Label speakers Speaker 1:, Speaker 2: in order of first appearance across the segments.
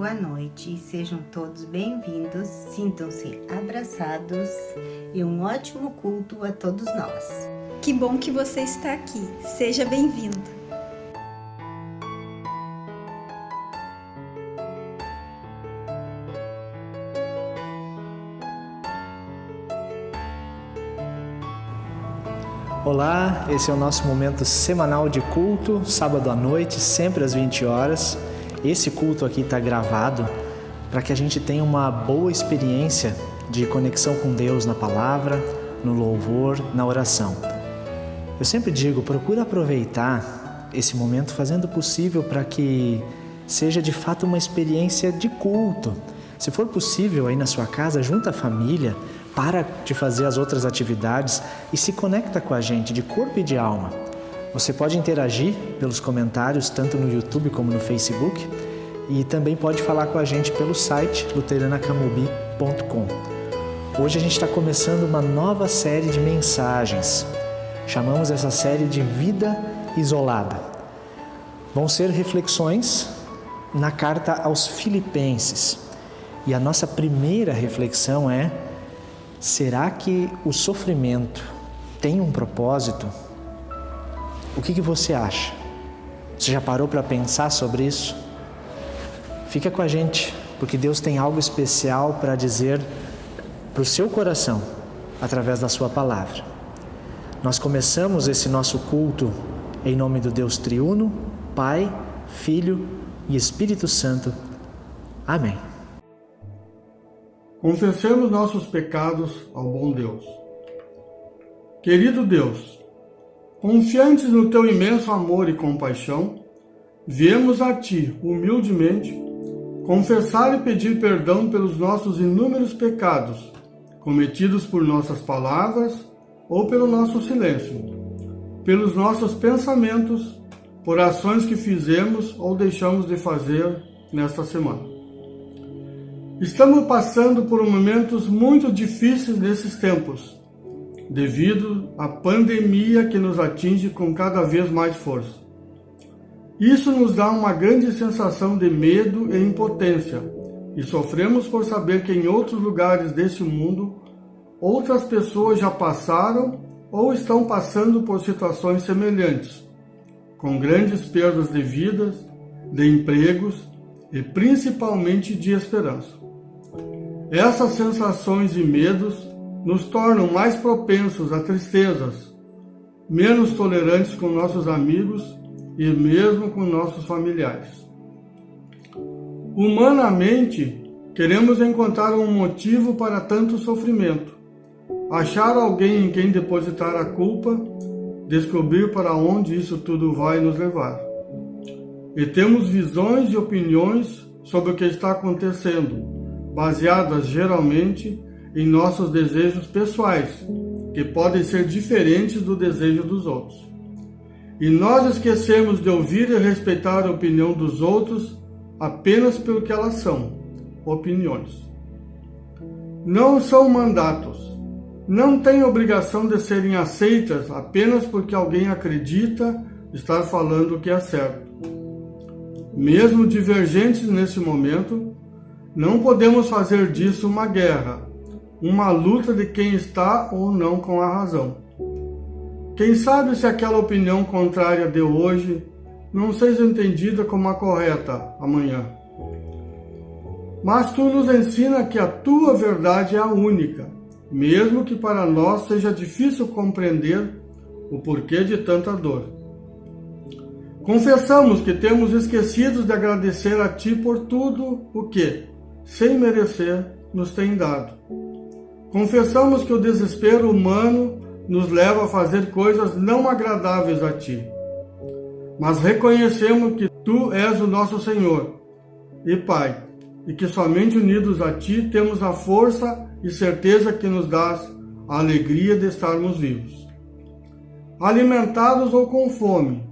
Speaker 1: boa noite e sejam todos bem-vindos, sintam-se abraçados e um ótimo culto a todos nós.
Speaker 2: Que bom que você está aqui, seja bem-vindo.
Speaker 3: Olá, esse é o nosso momento semanal de culto, sábado à noite, sempre às 20 horas. Esse culto aqui está gravado para que a gente tenha uma boa experiência de conexão com Deus na palavra, no louvor, na oração. Eu sempre digo, procura aproveitar esse momento fazendo o possível para que seja de fato uma experiência de culto. Se for possível aí na sua casa, junta a família, para de fazer as outras atividades e se conecta com a gente de corpo e de alma. Você pode interagir pelos comentários, tanto no YouTube como no Facebook, e também pode falar com a gente pelo site luteranacamobi.com. Hoje a gente está começando uma nova série de mensagens. Chamamos essa série de Vida Isolada. Vão ser reflexões na carta aos Filipenses. E a nossa primeira reflexão é: será que o sofrimento tem um propósito? O que você acha? Você já parou para pensar sobre isso? Fica com a gente, porque Deus tem algo especial para dizer para o seu coração, através da sua palavra. Nós começamos esse nosso culto em nome do Deus triuno, Pai, Filho e Espírito Santo. Amém.
Speaker 4: Confessemos nossos pecados ao bom Deus. Querido Deus, confiantes no Teu imenso amor e compaixão, viemos a Ti, humildemente, confessar e pedir perdão pelos nossos inúmeros pecados, cometidos por nossas palavras ou pelo nosso silêncio, pelos nossos pensamentos, por ações que fizemos ou deixamos de fazer nesta semana. Estamos passando por momentos muito difíceis nesses tempos, devido à pandemia que nos atinge com cada vez mais força. Isso nos dá uma grande sensação de medo e impotência, e sofremos por saber que em outros lugares deste mundo, outras pessoas já passaram ou estão passando por situações semelhantes, com grandes perdas de vidas, de empregos e principalmente de esperança. Essas sensações e medos nos tornam mais propensos a tristezas, menos tolerantes com nossos amigos e mesmo com nossos familiares. Humanamente, queremos encontrar um motivo para tanto sofrimento, achar alguém em quem depositar a culpa, descobrir para onde isso tudo vai nos levar. E temos visões e opiniões sobre o que está acontecendo, baseadas geralmente em nossos desejos pessoais, que podem ser diferentes do desejo dos outros. E nós esquecemos de ouvir e respeitar a opinião dos outros apenas pelo que elas são, opiniões. Não são mandatos, não têm obrigação de serem aceitas apenas porque alguém acredita estar falando o que é certo. Mesmo divergentes nesse momento, não podemos fazer disso uma guerra, uma luta de quem está ou não com a razão. Quem sabe se aquela opinião contrária de hoje não seja entendida como a correta amanhã. Mas Tu nos ensina que a Tua verdade é a única, mesmo que para nós seja difícil compreender o porquê de tanta dor. Confessamos que temos esquecido de agradecer a Ti por tudo o que, sem merecer, nos tem dado. Confessamos que o desespero humano nos leva a fazer coisas não agradáveis a Ti. Mas reconhecemos que Tu és o nosso Senhor e Pai, e que somente unidos a Ti temos a força e certeza que nos dás a alegria de estarmos vivos. Alimentados ou com fome,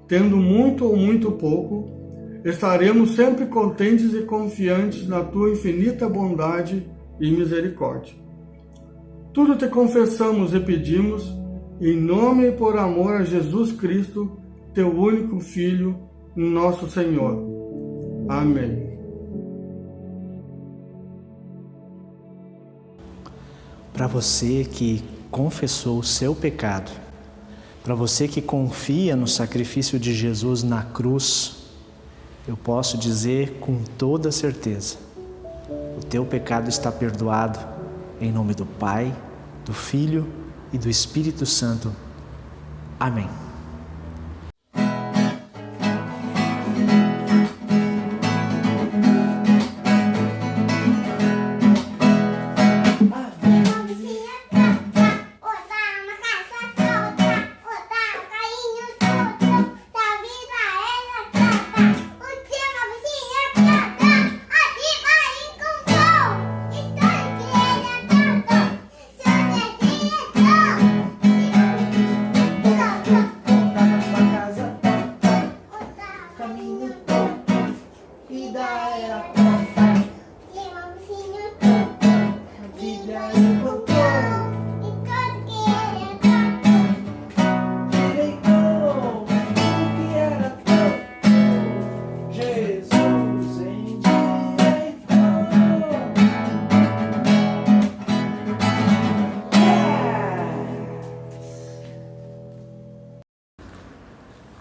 Speaker 4: tendo muito ou muito pouco, estaremos sempre contentes e confiantes na Tua infinita bondade e misericórdia. Tudo Te confessamos e pedimos, em nome e por amor a Jesus Cristo, Teu único Filho, nosso Senhor. Amém.
Speaker 3: para você que confessou o seu pecado, para você que confia no sacrifício de Jesus na cruz, eu posso dizer com toda certeza: o teu pecado está perdoado, em nome do Pai, do Filho e do Espírito Santo. Amém.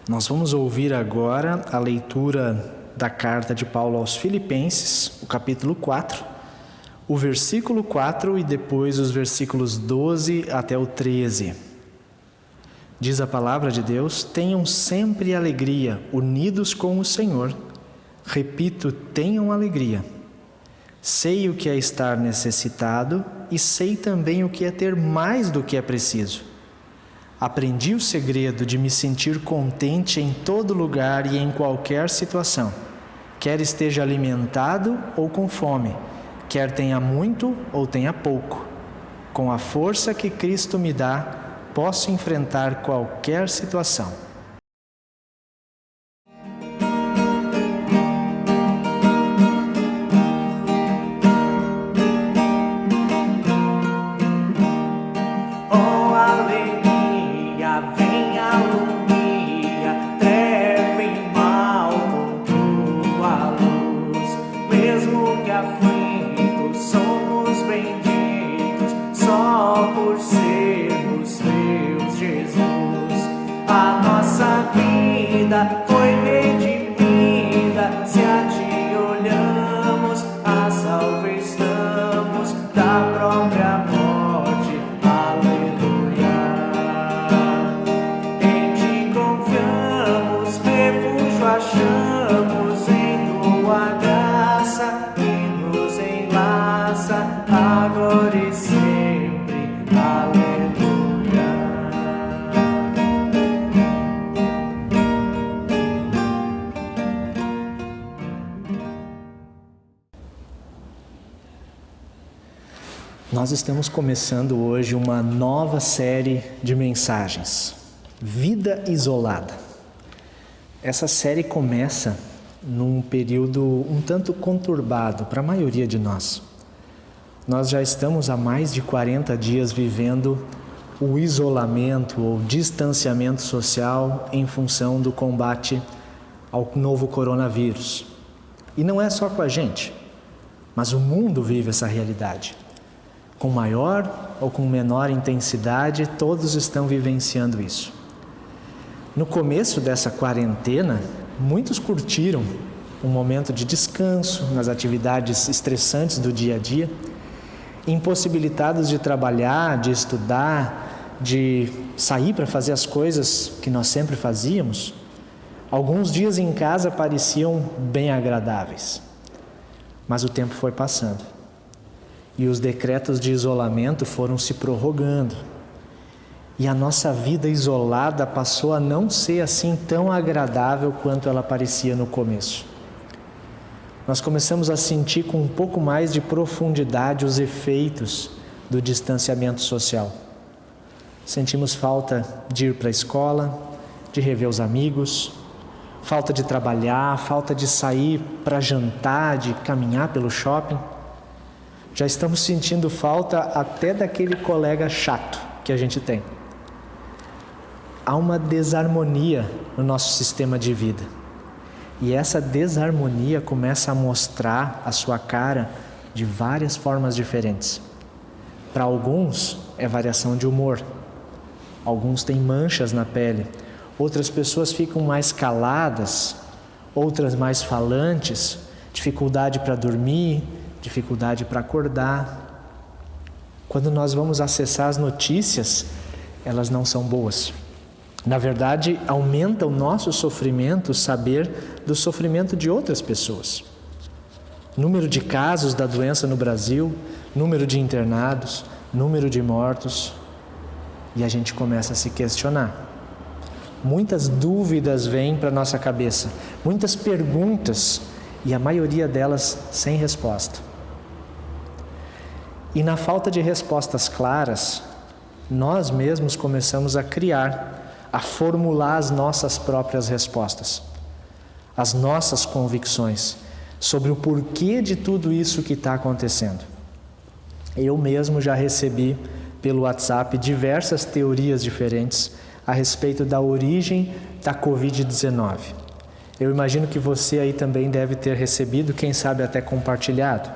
Speaker 3: Nós vamos ouvir agora a leitura da carta de Paulo aos Filipenses, o capítulo 4, o versículo 4 e depois os versículos 12 até o 13. Diz a palavra de Deus: tenham sempre alegria, unidos com o Senhor. Repito, tenham alegria. Sei o que é estar necessitado e sei também o que é ter mais do que é preciso. Aprendi o segredo de me sentir contente em todo lugar e em qualquer situação, quer esteja alimentado ou com fome, quer tenha muito ou tenha pouco. Com a força que Cristo me dá, posso enfrentar qualquer situação. Foi redimida, se a ti olhamos, a salvo estamos da própria morte, aleluia. Em ti confiamos, refúgio achamos, em tua graça que nos enlaça, agora e sempre, aleluia. Nós estamos começando hoje uma nova série de mensagens, Vida Isolada. Essa série começa num período um tanto conturbado para a maioria de nós. Nós já estamos há mais de 40 dias vivendo o isolamento ou distanciamento social em função do combate ao novo coronavírus. E não é só com a gente, mas o mundo vive essa realidade. Com maior ou com menor intensidade, todos estão vivenciando isso. No começo dessa quarentena, muitos curtiram um momento de descanso nas atividades estressantes do dia a dia, impossibilitados de trabalhar, de estudar, de sair para fazer as coisas que nós sempre fazíamos. Alguns dias em casa pareciam bem agradáveis, mas o tempo foi passando. E os decretos de isolamento foram se prorrogando. E a nossa vida isolada passou a não ser assim tão agradável quanto ela parecia no começo. Nós começamos a sentir com um pouco mais de profundidade os efeitos do distanciamento social. Sentimos falta de ir para a escola, de rever os amigos, falta de trabalhar, falta de sair para jantar, de caminhar pelo shopping. Já estamos sentindo falta até daquele colega chato que a gente tem. Há uma desarmonia no nosso sistema de vida. E essa desarmonia começa a mostrar a sua cara de várias formas diferentes. Para alguns é variação de humor. Alguns têm manchas na pele. Outras pessoas ficam mais caladas, outras mais falantes, dificuldade para dormir, dificuldade para acordar. Quando nós vamos acessar as notícias, elas não são boas. Na verdade, aumenta o nosso sofrimento saber do sofrimento de outras pessoas. Número de casos da doença no Brasil, número de internados, número de mortos, e a gente começa a se questionar. Muitas dúvidas vêm para a nossa cabeça, muitas perguntas, e a maioria delas sem resposta. E na falta de respostas claras, nós mesmos começamos a criar, a formular as nossas próprias respostas, as nossas convicções sobre o porquê de tudo isso que está acontecendo. Eu mesmo já recebi pelo WhatsApp diversas teorias diferentes a respeito da origem da Covid-19. Eu imagino que você aí também deve ter recebido, quem sabe até compartilhado.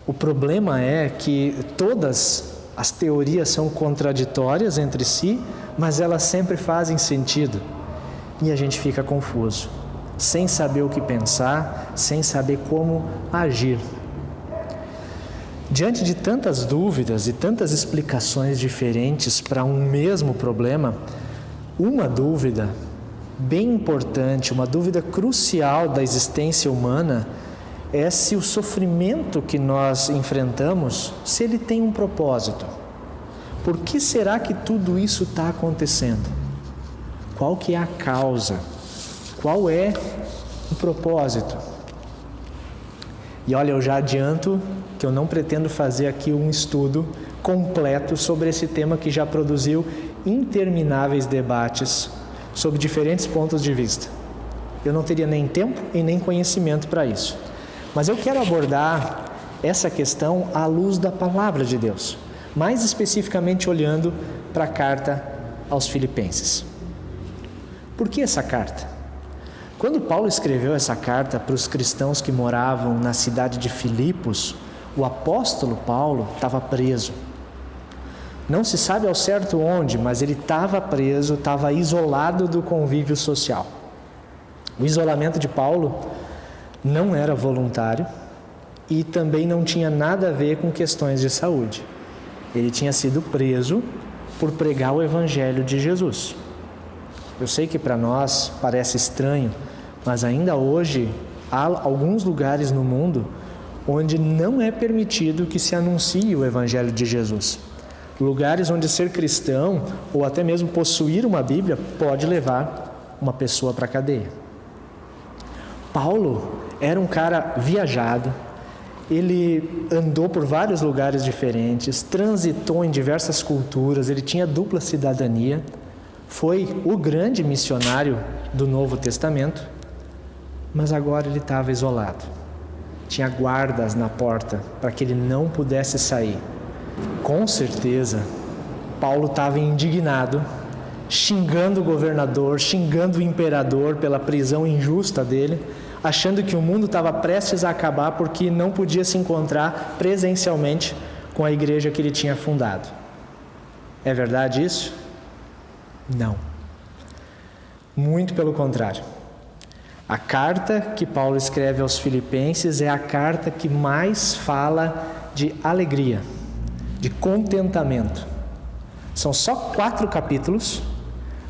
Speaker 3: O problema é que todas as teorias são contraditórias entre si, mas elas sempre fazem sentido. E a gente fica confuso, sem saber o que pensar, sem saber como agir. Diante de tantas dúvidas e tantas explicações diferentes para um mesmo problema, uma dúvida bem importante, uma dúvida crucial da existência humana é se o sofrimento que nós enfrentamos, se ele tem um propósito. Por que será que tudo isso está acontecendo? Qual que é a causa? Qual é o propósito? E olha, eu já adianto que eu não pretendo fazer aqui um estudo completo sobre esse tema que já produziu intermináveis debates sob diferentes pontos de vista. Eu não teria nem tempo e nem conhecimento para isso. Mas eu quero abordar essa questão à luz da Palavra de Deus, mais especificamente olhando para a carta aos Filipenses. Por que essa carta? Quando Paulo escreveu essa carta para os cristãos que moravam na cidade de Filipos, o apóstolo Paulo estava preso. Não se sabe ao certo onde, mas ele estava preso, estava isolado do convívio social. O isolamento de Paulo não era voluntário e também não tinha nada a ver com questões de saúde. Ele tinha sido preso por pregar o Evangelho de Jesus. Eu sei que para nós parece estranho, mas ainda hoje há alguns lugares no mundo onde não é permitido que se anuncie o Evangelho de Jesus. Lugares onde ser cristão ou até mesmo possuir uma Bíblia pode levar uma pessoa para a cadeia. Paulo era um cara viajado, ele andou por vários lugares diferentes, transitou em diversas culturas, ele tinha dupla cidadania, foi o grande missionário do Novo Testamento, mas agora ele estava isolado. Tinha guardas na porta para que ele não pudesse sair. Com certeza, Paulo estava indignado, xingando o governador, xingando o imperador pela prisão injusta dele, achando que o mundo estava prestes a acabar porque não podia se encontrar presencialmente com a igreja que ele tinha fundado. É verdade isso? Não. Muito pelo contrário. A carta que Paulo escreve aos Filipenses é a carta que mais fala de alegria, de contentamento. São só 4 capítulos,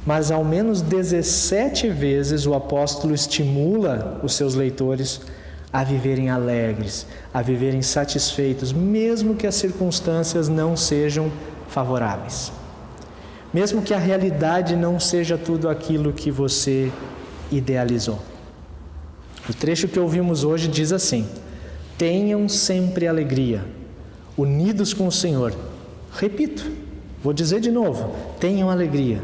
Speaker 3: mas ao menos 17 vezes o apóstolo estimula os seus leitores a viverem alegres, a viverem satisfeitos, mesmo que as circunstâncias não sejam favoráveis. Mesmo que a realidade não seja tudo aquilo que você idealizou. O trecho que ouvimos hoje diz assim: tenham sempre alegria, unidos com o Senhor. Repito, vou dizer de novo, tenham alegria.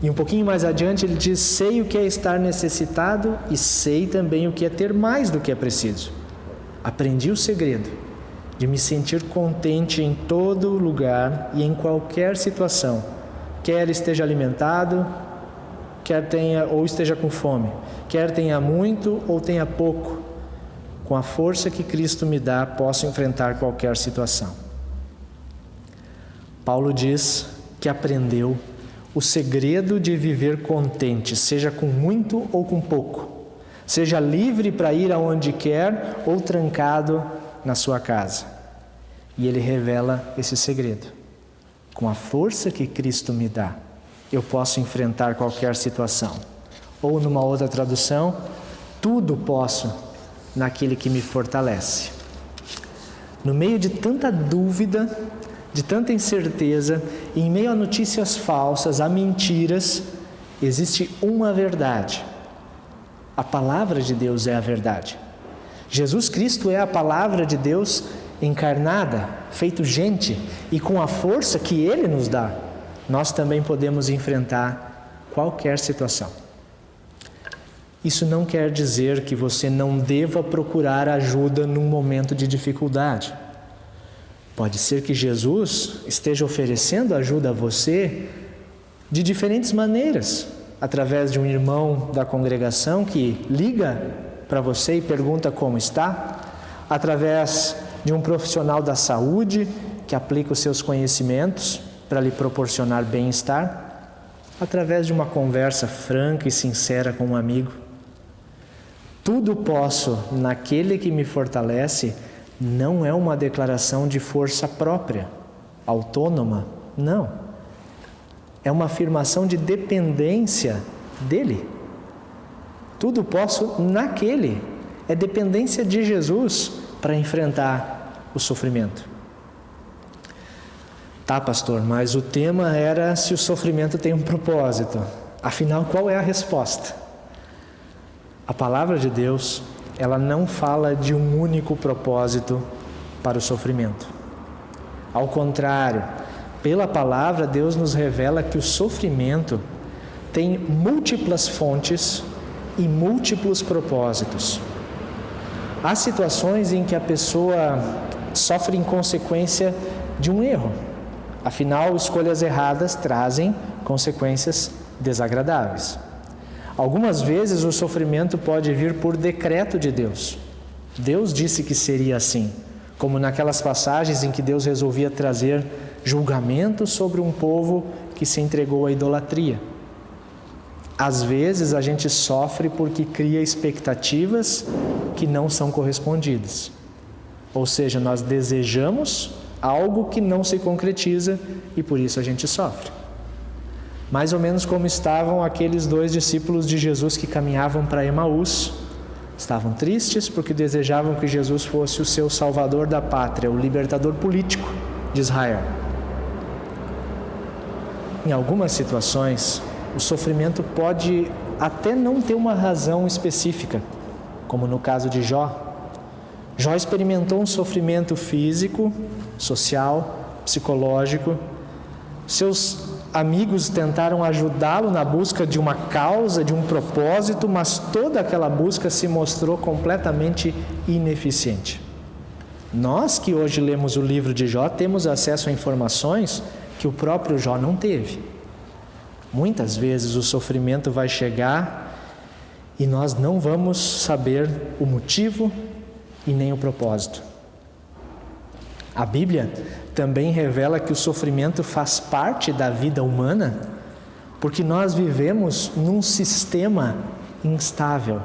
Speaker 3: E um pouquinho mais adiante ele diz: sei o que é estar necessitado e sei também o que é ter mais do que é preciso. Aprendi o segredo de me sentir contente em todo lugar e em qualquer situação, quer esteja alimentado, quer tenha ou esteja com fome, quer tenha muito ou tenha pouco. Com a força que Cristo me dá, posso enfrentar qualquer situação. Paulo diz que aprendeu o segredo de viver contente, seja com muito ou com pouco, seja livre para ir aonde quer ou trancado na sua casa. E ele revela esse segredo. Com a força que Cristo me dá, eu posso enfrentar qualquer situação. Ou numa outra tradução, tudo posso naquele que me fortalece. No meio de tanta dúvida, de tanta incerteza, e em meio a notícias falsas, a mentiras, existe uma verdade. A palavra de Deus é a verdade. Jesus Cristo é a palavra de Deus encarnada, feito gente, e com a força que Ele nos dá, nós também podemos enfrentar qualquer situação. Isso não quer dizer que você não deva procurar ajuda num momento de dificuldade. Pode ser que Jesus esteja oferecendo ajuda a você de diferentes maneiras, através de um irmão da congregação que liga para você e pergunta como está, através de um profissional da saúde que aplica os seus conhecimentos para lhe proporcionar bem-estar, através de uma conversa franca e sincera com um amigo. Tudo posso naquele que me fortalece não é uma declaração de força própria, autônoma, não. É uma afirmação de dependência dele. Tudo posso naquele. É dependência de Jesus para enfrentar o sofrimento. Tá, pastor, mas o tema era se o sofrimento tem um propósito. Afinal, qual é a resposta? A palavra de Deus, ela não fala de um único propósito para o sofrimento. Ao contrário, pela palavra, Deus nos revela que o sofrimento tem múltiplas fontes e múltiplos propósitos. Há situações em que a pessoa sofre em consequência de um erro. Afinal, escolhas erradas trazem consequências desagradáveis. Algumas vezes o sofrimento pode vir por decreto de Deus. Deus disse que seria assim, como naquelas passagens em que Deus resolvia trazer julgamento sobre um povo que se entregou à idolatria. Às vezes a gente sofre porque cria expectativas que não são correspondidas. Ou seja, nós desejamos algo que não se concretiza e por isso a gente sofre. Mais ou menos como estavam aqueles 2 discípulos de Jesus que caminhavam para Emaús. Estavam tristes porque desejavam que Jesus fosse o seu salvador da pátria, o libertador político de Israel. Em algumas situações, o sofrimento pode até não ter uma razão específica, como no caso de Jó. Jó experimentou um sofrimento físico, social, psicológico. Seus amigos tentaram ajudá-lo na busca de uma causa, de um propósito, mas toda aquela busca se mostrou completamente ineficiente. Nós que hoje lemos o livro de Jó temos acesso a informações que o próprio Jó não teve. Muitas vezes o sofrimento vai chegar e nós não vamos saber o motivo e nem o propósito. A Bíblia também revela que o sofrimento faz parte da vida humana, porque nós vivemos num sistema instável.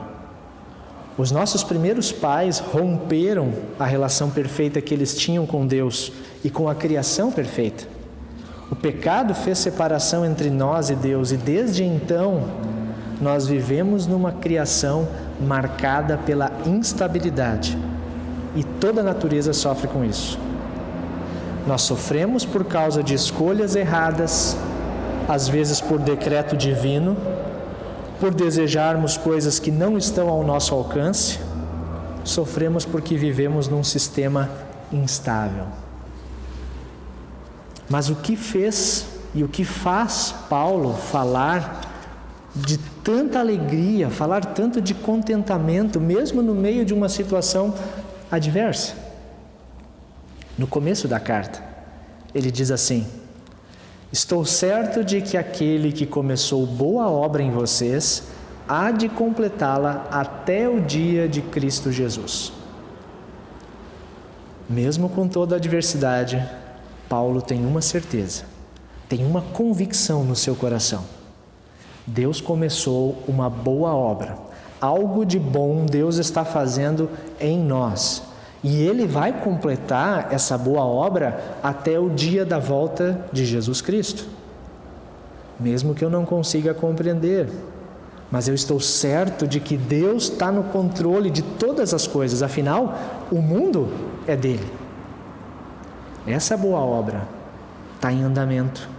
Speaker 3: Os nossos primeiros pais romperam a relação perfeita que eles tinham com Deus e com a criação perfeita. O pecado fez separação entre nós e Deus, e desde então nós vivemos numa criação marcada pela instabilidade, e toda a natureza sofre com isso. Nós sofremos por causa de escolhas erradas, às vezes por decreto divino, por desejarmos coisas que não estão ao nosso alcance. Sofremos porque vivemos num sistema instável. Mas o que fez e o que faz Paulo falar de tanta alegria, falar tanto de contentamento, mesmo no meio de uma situação adversa? No começo da carta, ele diz assim: estou certo de que aquele que começou boa obra em vocês há de completá-la até o dia de Cristo Jesus. Mesmo com toda a adversidade, Paulo tem uma certeza, tem uma convicção no seu coração. Deus começou uma boa obra. Algo de bom Deus está fazendo em nós. E Ele vai completar essa boa obra até o dia da volta de Jesus Cristo. Mesmo que eu não consiga compreender, mas eu estou certo de que Deus está no controle de todas as coisas. Afinal, o mundo é dele. Essa boa obra está em andamento.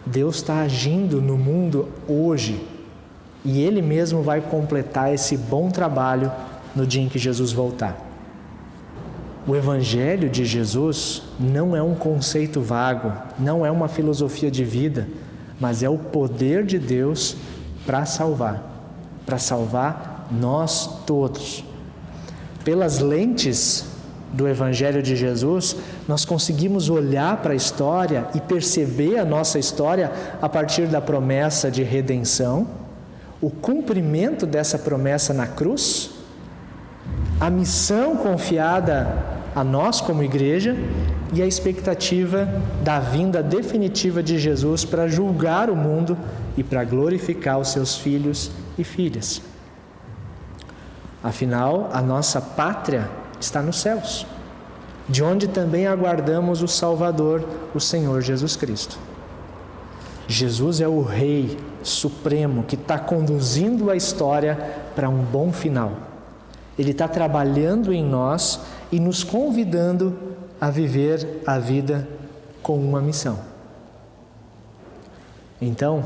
Speaker 3: Deus está agindo no mundo hoje. E Ele mesmo vai completar esse bom trabalho no dia em que Jesus voltar. O Evangelho de Jesus não é um conceito vago, não é uma filosofia de vida, mas é o poder de Deus para salvar nós todos. Pelas lentes do Evangelho de Jesus, nós conseguimos olhar para a história e perceber a nossa história a partir da promessa de redenção, o cumprimento dessa promessa na cruz, a missão confiada a nós como igreja e a expectativa da vinda definitiva de Jesus para julgar o mundo e para glorificar os seus filhos e filhas. Afinal, a nossa pátria está nos céus, de onde também aguardamos o Salvador, o Senhor Jesus Cristo. Jesus é o Rei Supremo que está conduzindo a história para um bom final. Ele está trabalhando em nós e nos convidando a viver a vida com uma missão. Então,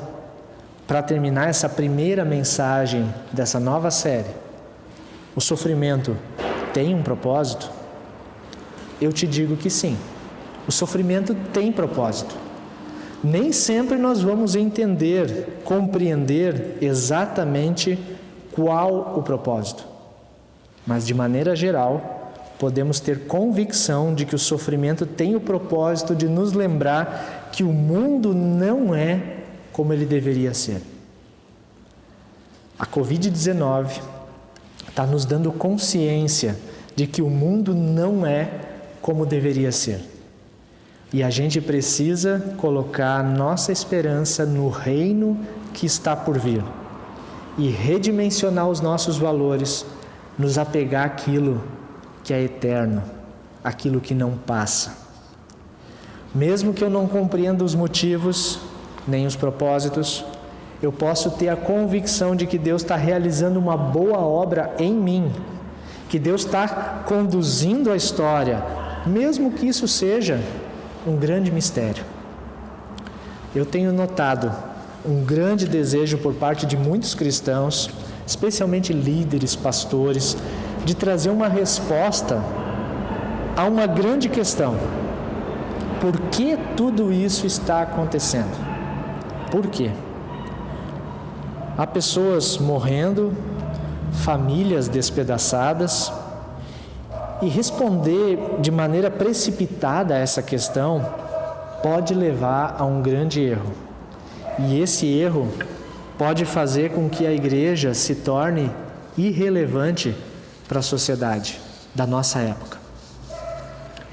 Speaker 3: para terminar essa primeira mensagem dessa nova série, o sofrimento tem um propósito? Eu te digo que sim, o sofrimento tem propósito. Nem sempre nós vamos entender, compreender exatamente qual o propósito. Mas de maneira geral, podemos ter convicção de que o sofrimento tem o propósito de nos lembrar que o mundo não é como ele deveria ser. A Covid-19 está nos dando consciência de que o mundo não é como deveria ser. E a gente precisa colocar nossa esperança no reino que está por vir e redimensionar os nossos valores, nos apegar àquilo que é eterno, aquilo que não passa. Mesmo que eu não compreenda os motivos, nem os propósitos, eu posso ter a convicção de que Deus está realizando uma boa obra em mim, que Deus está conduzindo a história, mesmo que isso seja um grande mistério. Eu tenho notado um grande desejo por parte de muitos cristãos, especialmente líderes, pastores, de trazer uma resposta a uma grande questão. Por que tudo isso está acontecendo? Por quê? Há pessoas morrendo, famílias despedaçadas, e responder de maneira precipitada a essa questão pode levar a um grande erro. E esse erro pode fazer com que a igreja se torne irrelevante para a sociedade da nossa época.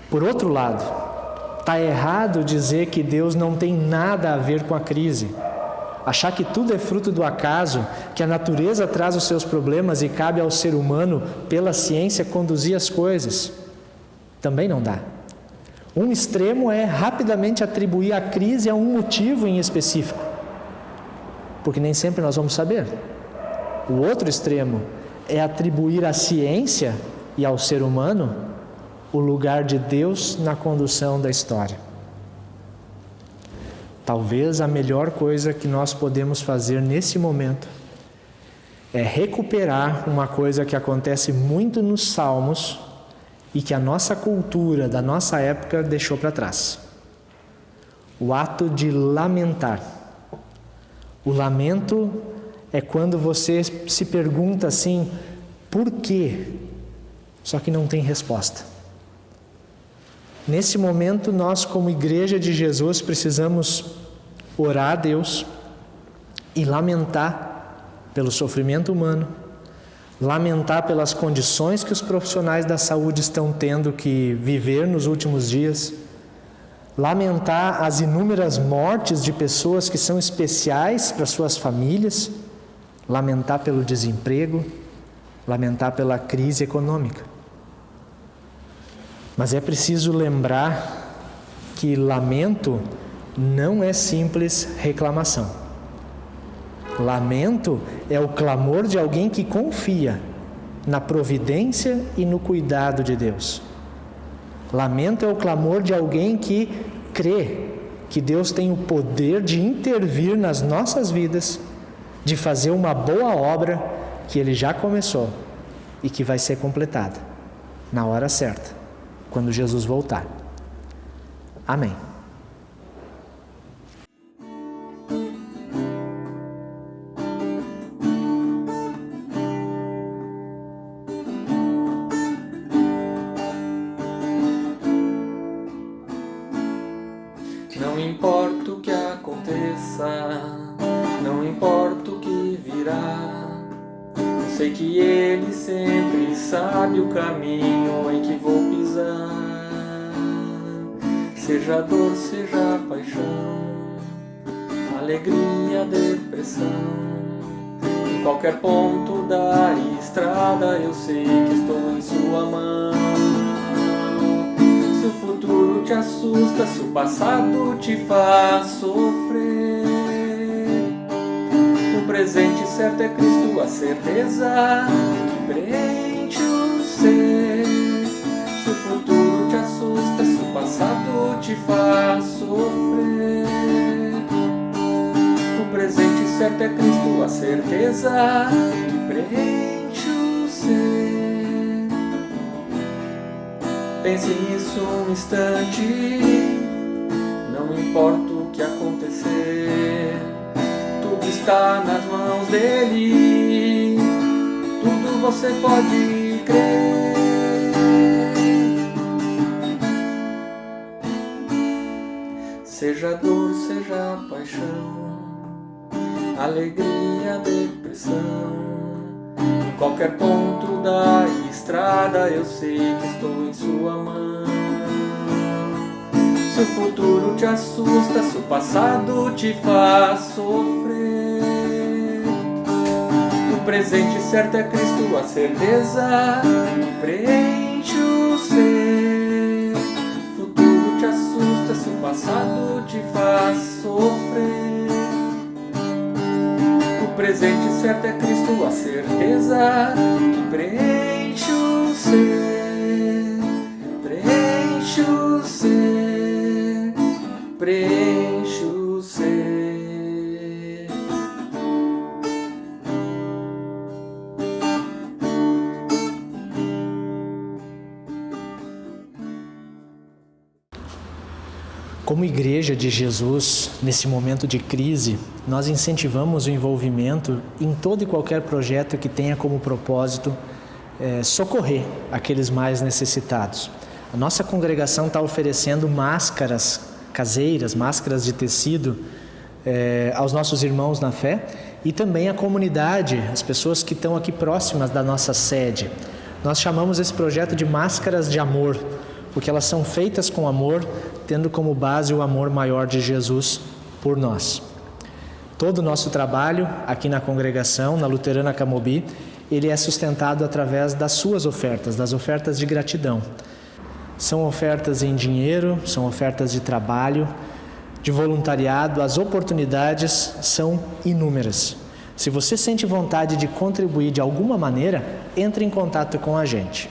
Speaker 3: Por outro lado, está errado dizer que Deus não tem nada a ver com a crise. Achar que tudo é fruto do acaso, que a natureza traz os seus problemas e cabe ao ser humano, pela ciência, conduzir as coisas. Também não dá. Um extremo é rapidamente atribuir a crise a um motivo em específico, porque nem sempre nós vamos saber. O outro extremo é atribuir à ciência e ao ser humano o lugar de Deus na condução da história. Talvez a melhor coisa que nós podemos fazer nesse momento é recuperar uma coisa que acontece muito nos Salmos e que a nossa cultura da nossa época deixou para trás. O ato de lamentar. O lamento é quando você se pergunta assim, por quê? Só que não tem resposta. Nesse momento, nós como Igreja de Jesus precisamos orar a Deus e lamentar pelo sofrimento humano, lamentar pelas condições que os profissionais da saúde estão tendo que viver nos últimos dias, lamentar as inúmeras mortes de pessoas que são especiais para suas famílias, lamentar pelo desemprego, lamentar pela crise econômica. Mas é preciso lembrar que lamento não é simples reclamação. Lamento é o clamor de alguém que confia na providência e no cuidado de Deus. Lamento é o clamor de alguém que crê que Deus tem o poder de intervir nas nossas vidas, de fazer uma boa obra que Ele já começou e que vai ser completada na hora certa, quando Jesus voltar. Amém.
Speaker 5: Não importa o que aconteça, não importa o que virá, eu sei que Ele sempre sabe o caminho em que vou pisar. Seja dor, seja paixão, alegria, depressão, em qualquer ponto da estrada eu sei que estou em Sua mão. Se o futuro te assusta, se o passado te faz sofrer, o presente certo é Cristo, a certeza que preenche o ser. Se o futuro te assusta, se o passado te faz sofrer, o presente certo é Cristo, a certeza que preenche o ser. Pense nisso um instante, não importa o que acontecer, tudo está nas mãos dele, tudo você pode crer. Seja dor, seja paixão, alegria, depressão, em qualquer ponto da estrada eu sei que estou em Sua mão. Se o futuro te assusta, se o passado te faz sofrer, o presente certo é Cristo, a certeza que preenche o ser. O futuro te assusta, se o passado te faz sofrer, o presente certo é Cristo, a certeza que preenche o ser, preenche o ser, preenche o ser.
Speaker 3: Como Igreja de Jesus, nesse momento de crise, nós incentivamos o envolvimento em todo e qualquer projeto que tenha como propósito socorrer aqueles mais necessitados. A nossa congregação está oferecendo máscaras caseiras, máscaras de tecido aos nossos irmãos na fé e também à comunidade, as pessoas que estão aqui próximas da nossa sede. Nós chamamos esse projeto de Máscaras de Amor, porque elas são feitas com amor, tendo como base o amor maior de Jesus por nós. Todo o nosso trabalho aqui na congregação, na Luterana Camobi, ele é sustentado através das suas ofertas, das ofertas de gratidão. São ofertas em dinheiro, são ofertas de trabalho, de voluntariado, as oportunidades são inúmeras. Se você sente vontade de contribuir de alguma maneira, entre em contato com a gente.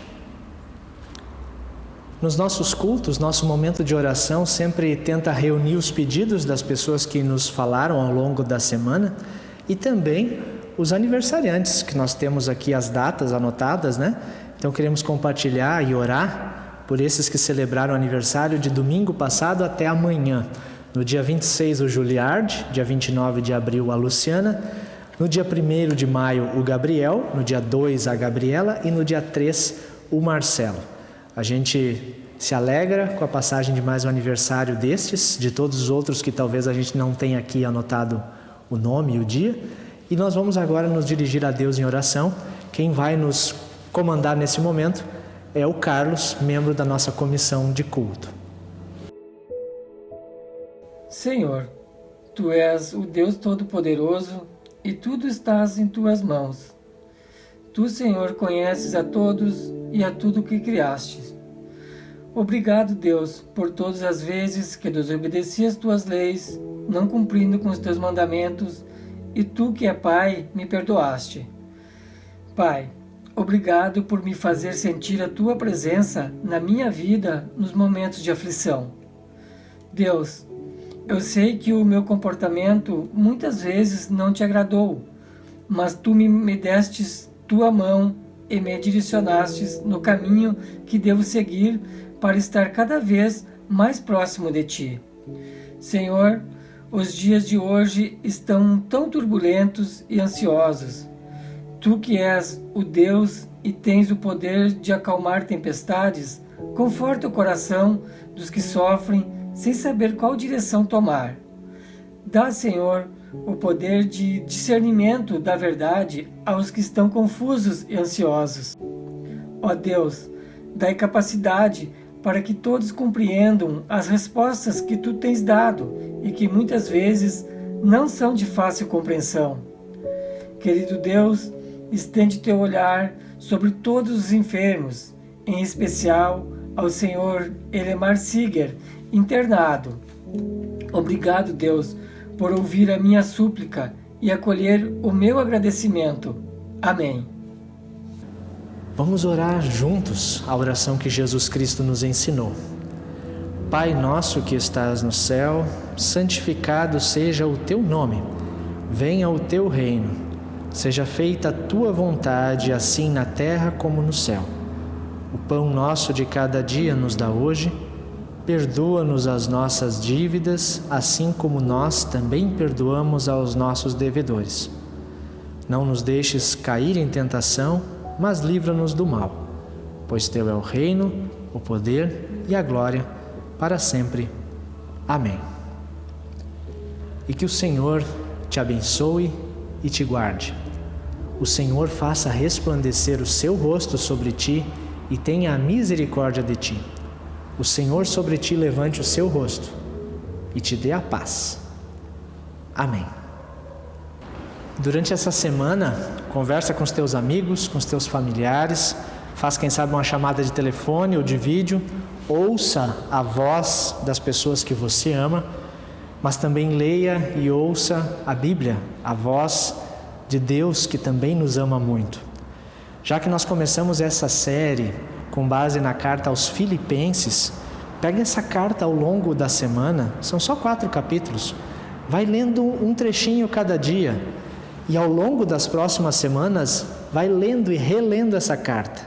Speaker 3: Nos nossos cultos, nosso momento de oração sempre tenta reunir os pedidos das pessoas que nos falaram ao longo da semana e também os aniversariantes, que nós temos aqui as datas anotadas, né? Então queremos compartilhar e orar por esses que celebraram o aniversário de domingo passado até amanhã. No dia 26 o Juliard, dia 29 de abril a Luciana, no dia 1º de maio o Gabriel, no dia 2 a Gabriela e no dia 3 o Marcelo. A gente se alegra com a passagem de mais um aniversário destes, de todos os outros que talvez a gente não tenha aqui anotado o nome e o dia. E nós vamos agora nos dirigir a Deus em oração. Quem vai nos comandar nesse momento é o Carlos, membro da nossa comissão de culto.
Speaker 6: Senhor, Tu és o Deus Todo-Poderoso e tudo estás em Tuas mãos. Tu, Senhor, conheces a todos e a tudo que criaste. Obrigado, Deus, por todas as vezes que desobedeci as Tuas leis, não cumprindo com os Teus mandamentos, e Tu, que é Pai, me perdoaste. Pai, obrigado por me fazer sentir a Tua presença na minha vida nos momentos de aflição. Deus, eu sei que o meu comportamento muitas vezes não Te agradou, mas Tu me destes Tua mão e me direcionastes no caminho que devo seguir para estar cada vez mais próximo de Ti. Senhor, os dias de hoje estão tão turbulentos e ansiosos. Tu que és o Deus e tens o poder de acalmar tempestades, conforta o coração dos que sofrem sem saber qual direção tomar. Dá, Senhor, o poder de discernimento da verdade aos que estão confusos e ansiosos. Ó Deus, dai capacidade para que todos compreendam as respostas que Tu tens dado e que muitas vezes não são de fácil compreensão. Querido Deus, estende Teu olhar sobre todos os enfermos, em especial ao Senhor Elemar Siger, internado. Obrigado, Deus, por ouvir a minha súplica e acolher o meu agradecimento. Amém.
Speaker 3: Vamos orar juntos a oração que Jesus Cristo nos ensinou. Pai nosso que estás no céu, santificado seja o Teu nome. Venha o Teu reino. Seja feita a Tua vontade, assim na terra como no céu. O pão nosso de cada dia nos dá hoje. Perdoa-nos as nossas dívidas, assim como nós também perdoamos aos nossos devedores. Não nos deixes cair em tentação, mas livra-nos do mal, pois Teu é o reino, o poder e a glória, para sempre. Amém. E que o Senhor te abençoe e te guarde. O Senhor faça resplandecer o seu rosto sobre ti e tenha misericórdia de ti. O Senhor sobre ti levante o seu rosto e te dê a paz. Amém. Durante essa semana, conversa com os teus amigos, com os teus familiares, faz quem sabe uma chamada de telefone ou de vídeo, ouça a voz das pessoas que você ama, mas também leia e ouça a Bíblia, a voz de Deus que também nos ama muito. Já que nós começamos essa série com base na carta aos Filipenses, pega essa carta ao longo da semana, são só 4 capítulos, vai lendo um trechinho cada dia. E ao longo das próximas semanas, vai lendo e relendo essa carta.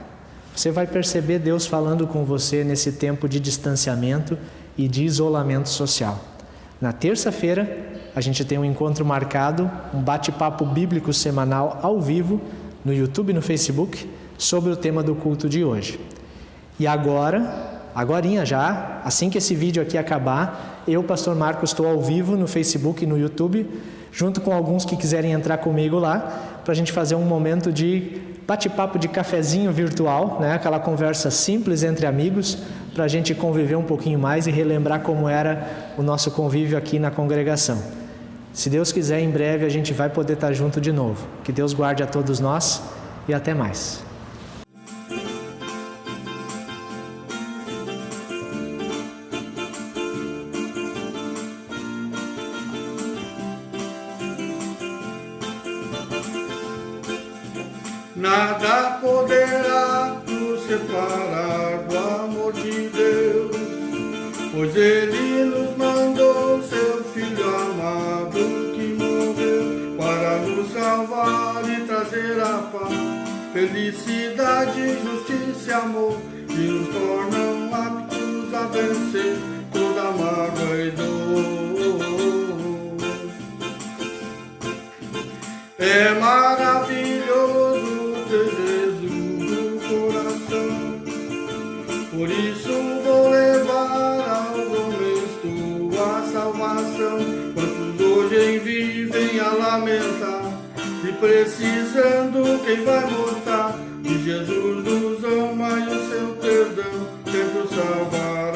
Speaker 3: Você vai perceber Deus falando com você nesse tempo de distanciamento e de isolamento social. Na terça-feira, a gente tem um encontro marcado, um bate-papo bíblico semanal ao vivo, no YouTube e no Facebook, sobre o tema do culto de hoje. E agorinha já, assim que esse vídeo aqui acabar, eu, Pastor Marcos, estou ao vivo no Facebook e no YouTube, junto com alguns que quiserem entrar comigo lá, para a gente fazer um momento de bate-papo de cafezinho virtual, né? Aquela conversa simples entre amigos, para a gente conviver um pouquinho mais e relembrar como era o nosso convívio aqui na congregação. Se Deus quiser, em breve a gente vai poder estar junto de novo. Que Deus guarde a todos nós e até mais.
Speaker 4: Nada poderá nos separar do amor de Deus, pois Ele nos mandou seu Filho amado que morreu para nos salvar e trazer a paz, felicidade, justiça e amor, que nos tornam aptos a vencer toda mágoa e dor. É maravilhoso ter Jesus no coração, por isso vou levar aos homens tua salvação. Quantos hoje vivem a lamentar e precisando quem vai mostrar que Jesus nos ama e o seu perdão sempre o salvará.